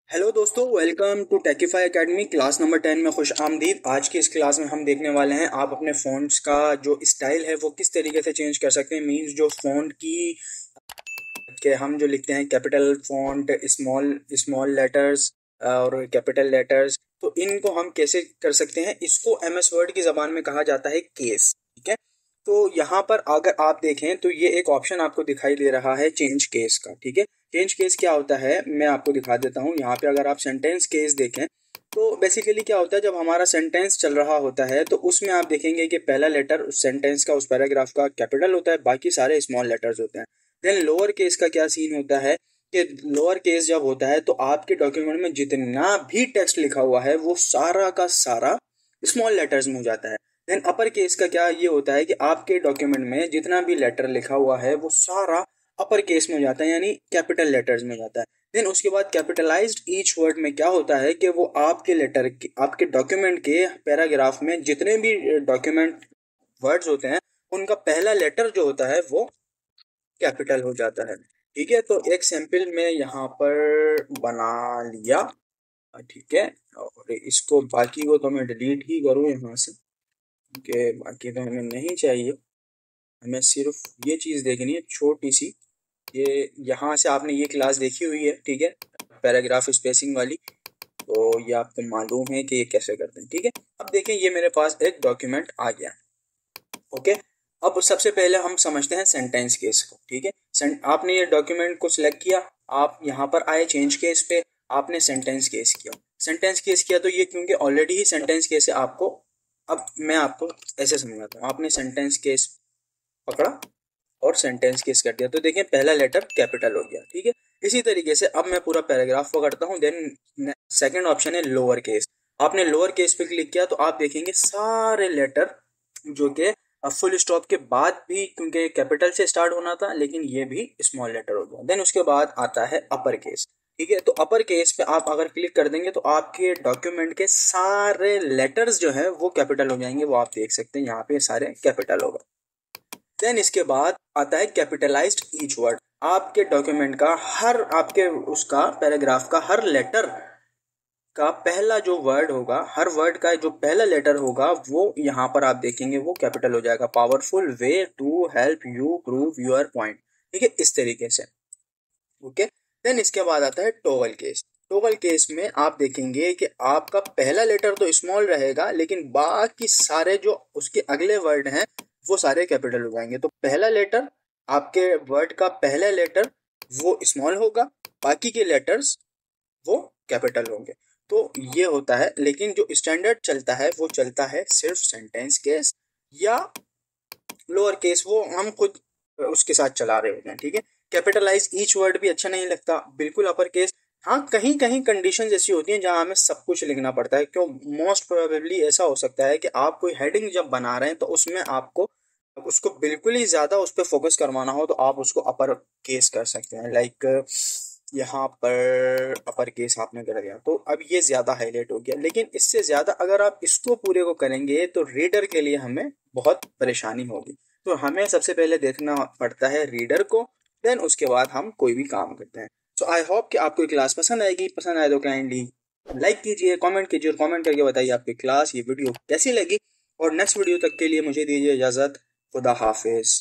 Hello दोस्तों, welcome to Techify academy class number 10 में खुश आमदीद। आज की इस क्लास में हम देखने वाले हैं आप अपने फ़ॉन्ट्स का जो स्टाइल है वो किस तरीके से चेंज कर सकते हैं। मींस जो फ़ॉन्ट की के हम जो लिखते हैं capital font, small small letters और कैपिटल लेटर्स, तो इनको हम कैसे कर सकते हैं। इसको एमएस वर्ड की ज़बान में कहा जाता है केस। ठीक है, तो यहाँ पर अगर आप देखें तो ये एक ऑप्शन आपको दिखाई दे रहा है चेंज केस का। ठीक है, चेंज केस क्या होता है मैं आपको दिखा देता हूँ। यहाँ पे अगर आप सेंटेंस केस देखें तो बेसिकली क्या होता है, जब हमारा सेंटेंस चल रहा होता है तो उसमें आप देखेंगे कि पहला लेटर उस सेंटेंस का, उस पैराग्राफ का कैपिटल होता है, बाकी सारे स्मॉल लेटर्स होते हैं। देन लोअर केस का क्या सीन होता है कि लोअर केस जब होता है तो आपके डॉक्यूमेंट में जितना भी टेक्स्ट लिखा हुआ है वो सारा का सारा स्मॉल लेटर्स में हो जाता है। देन अपर केस का क्या ये होता है कि आपके डॉक्यूमेंट में जितना भी लेटर लिखा हुआ है वो सारा अपर केस में हो जाता है, यानी कैपिटल लेटर्स में हो जाता है। देन उसके बाद कैपिटलाइज्ड ईच वर्ड में क्या होता है कि वो आपके लेटर के, आपके डॉक्यूमेंट के पैराग्राफ में जितने भी डॉक्यूमेंट वर्ड्स होते हैं उनका पहला लेटर जो होता है वो कैपिटल हो जाता है। ठीक है, तो एक सैंपल में यहाँ पर बना लिया। ठीक है, और इसको बाकी को तो मैं डिलीट ही करूँ यहाँ से, क्योंकि बाकी तो हमें नहीं चाहिए। हमें सिर्फ ये चीज़ देखनी है छोटी सी। ये यहाँ से आपने ये क्लास देखी हुई है, ठीक है, पैराग्राफ स्पेसिंग वाली, तो ये आपको मालूम है कि ये कैसे करते हैं। ठीक है, अब देखें ये मेरे पास एक डॉक्यूमेंट आ गया। ओके, अब सबसे पहले हम समझते हैं सेंटेंस केस को। ठीक है, आपने ये डॉक्यूमेंट को सिलेक्ट किया, आप यहाँ पर आए चेंज केस पे, आपने सेंटेंस केस किया। सेंटेंस केस किया तो ये क्योंकि ऑलरेडी ही सेंटेंस केस है आपको, अब मैं आपको ऐसे समझाता हूँ। आपने सेंटेंस केस पकड़ा और सेंटेंस केस कर दिया तो देखें पहला लेटर कैपिटल हो गया। ठीक है, इसी तरीके से अब मैं पूरा पैराग्राफ पकड़ता हूँ। देन सेकंड ऑप्शन है लोअर केस। आपने लोअर केस पे क्लिक किया तो आप देखेंगे सारे लेटर जो कि फुल स्टॉप के बाद भी, क्योंकि कैपिटल से स्टार्ट होना था, लेकिन ये भी स्मॉल लेटर हो गया। देन उसके बाद आता है अपर केस। ठीक है, तो अपर केस पे आप अगर क्लिक कर देंगे तो आपके डॉक्यूमेंट के सारे लेटर्स जो है वो कैपिटल हो जाएंगे। वो आप देख सकते हैं यहाँ पे सारे कैपिटल होगा। देन इसके बाद आता है कैपिटलाइज्ड ईच वर्ड। आपके डॉक्यूमेंट का हर, आपके उसका पैराग्राफ का हर लेटर का पहला जो वर्ड होगा, हर वर्ड का जो पहला लेटर होगा वो यहाँ पर आप देखेंगे वो कैपिटल हो जाएगा। Powerful way to help you prove your point. ठीक है, इस तरीके से। ओके, देन इसके बाद आता है टॉगल केस। टॉगल केस में आप देखेंगे कि आपका पहला लेटर तो स्मॉल रहेगा, लेकिन बाकी सारे जो उसके अगले वर्ड हैं वो सारे कैपिटल हो जाएंगे। तो पहला लेटर, आपके वर्ड का पहला लेटर वो स्मॉल होगा, बाकी के लेटर्स वो कैपिटल होंगे। तो ये होता है, लेकिन जो स्टैंडर्ड चलता है वो चलता है सिर्फ सेंटेंस केस या लोअर केस, वो हम खुद उसके साथ चला रहे होते हैं। ठीक है, कैपिटलाइज ईच वर्ड भी अच्छा नहीं लगता, बिल्कुल अपर केस। हाँ, कहीं कहीं कंडीशंस ऐसी होती हैं जहां हमें सब कुछ लिखना पड़ता है। क्यों, मोस्ट प्रोबेबली ऐसा हो सकता है कि आप कोई हेडिंग जब बना रहे हैं तो उसमें आपको उसको बिल्कुल ही ज्यादा उस पर फोकस करवाना हो तो आप उसको अपर केस कर सकते हैं। लाइक यहाँ पर अपर केस आपने कर दिया तो अब ये ज्यादा हाईलाइट हो गया, लेकिन इससे ज्यादा अगर आप इसको पूरे को करेंगे तो रीडर के लिए हमें बहुत परेशानी होगी। तो हमें सबसे पहले देखना पड़ता है रीडर को, देन उसके बाद हम कोई भी काम करते हैं। सो आई होप कि आपको ये क्लास पसंद आएगी। पसंद आए तो काइंडली लाइक कीजिए, कमेंट कीजिए और कमेंट करके बताइए आपकी क्लास, ये वीडियो कैसी लगी। और नेक्स्ट वीडियो तक के लिए मुझे दीजिए इजाजत। खुदा हाफिज।